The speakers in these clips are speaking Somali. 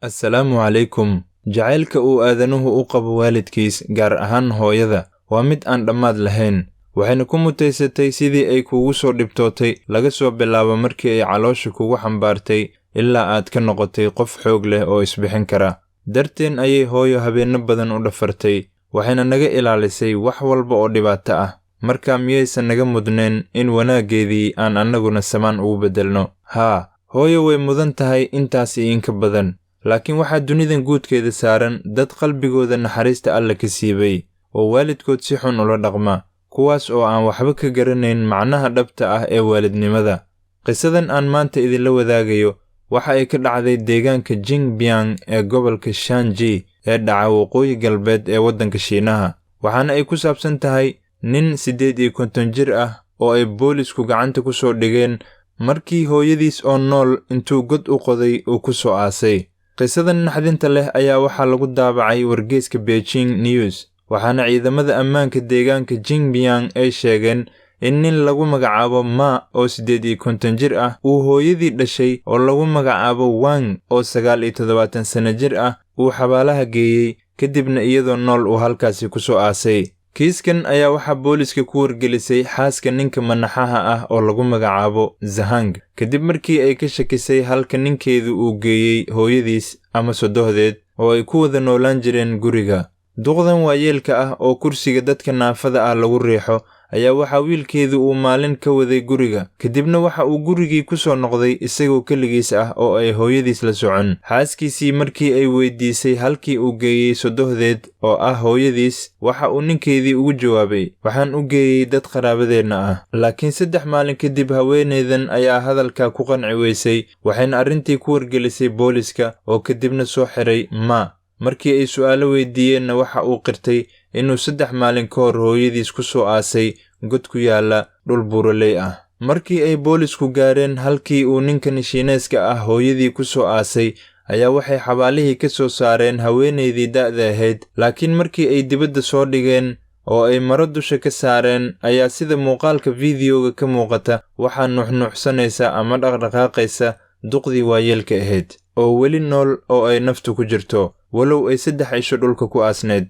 Assalaamu calaykum. Jacaylka uu aadanuhu u qabo waalidkiis, gaar ahaan hooyada, waa mid aan dhammaad lahayn. Waxayna ku mutaysatay sidii ay kugu soo dhibtootay laga soo bilaabo markii ay caloosha kugu xambaartay ilaa aad ka noqotay qof xoog leh oo isbixin kara. Darteen ayay hooyo habeenno badan u dhafartay, waxayna naga ilaalisay wax walba oo dhibaato ah. Markaa miyaysan naga mudneen in wanaaggeedii aan annaguna samaan ugu beddelno? Haa, hooyo way mudan tahay intaas iyo inka badan. Laakiin waxaa dunidan guudkeeda saaran dad qalbigooda naxariista Alle ka siibay, oo waalidkood si xun ula dhaqma, kuwaas oo aan waxba ka garanayn macnaha dhabta ah ee waalidnimada. Qisadan aan maanta idinla wadaagayo waxa ay ka dhacday deegaanka Jingbiang ee gobolka Shanxi ee dhaca waqooyi galbeed ee waddanka Shiinaha. Waxaana ay ku saabsan tahay nin 58 jir ah oo ay boolisku gacanta ku soo dhigeen markii hooyadiis oo nool intuu god u qoday uu ku soo aasay. Qisadan naxdinta leh ayaa waxaa lagu daabacay wargeyska Beijing News, waxaana ciidamada ammaanka deegaanka Jingbiang ay sheegeen in nin lagu magacaabo Ma oo 58 jir ah uu hooyadii dhashay oo lagu magacaabo Wang oo 79 sano jir ah uu xabaalaha geeyey, kadibna iyadoo nool uu halkaasi ku soo aasay. Kiiskan ayaa waxaa booliska ku wargelisay xaaska ninka manaxaha ah oo lagu magacaabo Zhang, kadib markii ay ka shakisay halka ninkeedu uu geeyey hooyadiis ama sodohdeed oo ay ku wada noolaan jireen guriga. Duqdan waayeelka ah oo kursiga dadka naafada ah lagu riixo ayaa waxaa wiilkeedu uu maalin ka waday guriga, kadibna waxa uu gurigii ku soo noqday isagoo keligiis ah oo ay hooyadiis la socon. Xaaskiisii markii ay weydiisay halkii uu geeyey sodohdeed oo ah hooyadiis, waxa uu ninkeedii ugu jawaabay, waxaan u geeyey dad qaraabadeenna ah. Laakiin 3 maalin kadib haweeneydan ayaa hadalka ku qanci weysay, waxayna arrintii ku wargelisay booliska oo kadibna soo xiray Ma. Markii ay su'aalo weydiiyeenna waxa uu qirtay inuu 3 maalin ka hor hooyadiis ku soo aasay god ku yaala dhul buuraley ah. Markii ay boolisku gaareen halkii uu ninkan Shiineeska ah hooyadii ku soo aasay, ayaa waxay xabaalihii ka soo saareen haweeneydii da'da ahayd, laakiin markii ay dibadda soo dhigeen oo ay maro dusha ka saareen ayaa sida muuqaalka fiidiyoga ka muuqata waxaa nuuxnuuxsanaysa ama dhaqdhaqaaqaysa duqdii waayeelka ahayd, oo weli nool oo ay naftu ku jirto, walow ay 3 cisho dhulka ku aasneed.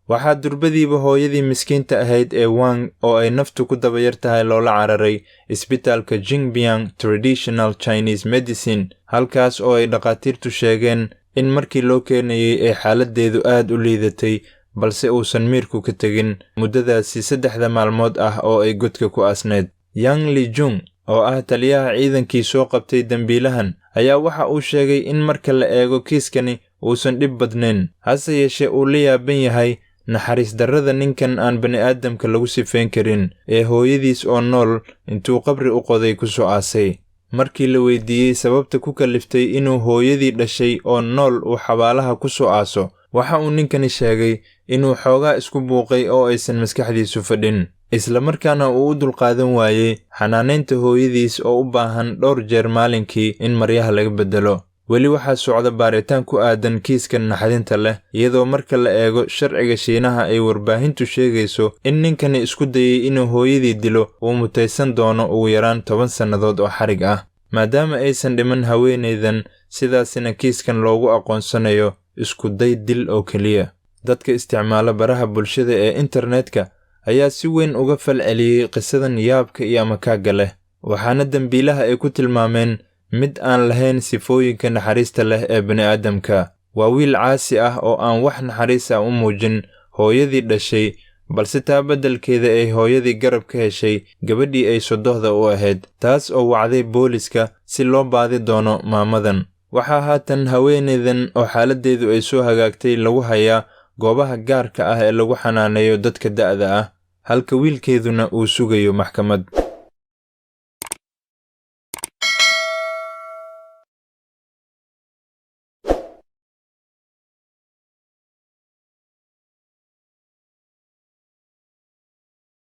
Waxaa durbadiiba hooyadii miskiinta ahayd ee Wang oo ay naftu ku daba yar tahay loola cararay isbitaalka Jingbiang Traditional Chinese Medicine, halkaas oo ay dhaqaatiirtu sheegeen in markii loo keenayay ay xaaladdeedu aad u liidatay, balse uusan miirku ka tegin muddadaasi 3 maalmood ah oo ay godka ku aasneed. Yang Lijun oo ah taliyaha ciidankii soo qabtay dambiilahan ayaa waxa uu sheegay in marka la eego kiiskani uusan dhib badnayn, hase yeeshee uu la yaaban yahay naxariis darrada ninkan aan bani'aadamka lagu sifayn karin ee hooyadiis oo nool intuu qabri u qoday ku soo aasay. Markii la weydiiyey sababta ku kaliftay inuu hooyadii dhashay oo nool uu xabaalaha ku soo aaso, waxa uu ninkani sheegay inuu xoogaa isku buuqay oo aysan maskaxdiisu fadhin, isla markaana uu u dulqaadan waayey xanaanaynta hooyadiis oo u baahan dhowr jeer maalinkii in maryaha laga beddelo. Weli waxaa socda baaritaan ku aadan kiiskan naxdinta leh, iyadoo marka la eego sharciga Shiinaha ay warbaahintu sheegayso in ninkani isku dayay inuu hooyadii dilo uu mutaysan doono ugu yaraan 10 sannadood oo xarig ah, maadaama aysan dhiman haweeneydan, sidaasina kiiskan loogu aqoonsanayo isku day dil oo keliya. Dadka isticmaala baraha bulshada ee internetka ayaa si weyn uga falceliyey qisadan yaabka iyo amakaagga leh, waxaana dambiilaha ay ku tilmaameen mid aan lahayn sifooyinka naxariista leh ee bani'aadamka. Waa wiil caasi ah oo aan wax naxariis ah u muujin hooyadii dhashay, balse taa beddelkeeda ay hooyadii garab ka heshay gabadhii ay sodohda u ahayd, taas oo wacday booliska si loo baadi doono maamadan. Waxaa haatan haweeneydan oo xaaladdeedu ay soo hagaagtay lagu hayaa goobaha gaarka ah ee lagu xanaaneeyo dadka da'da ah, halka wiilkeeduna uu sugayo maxkamad.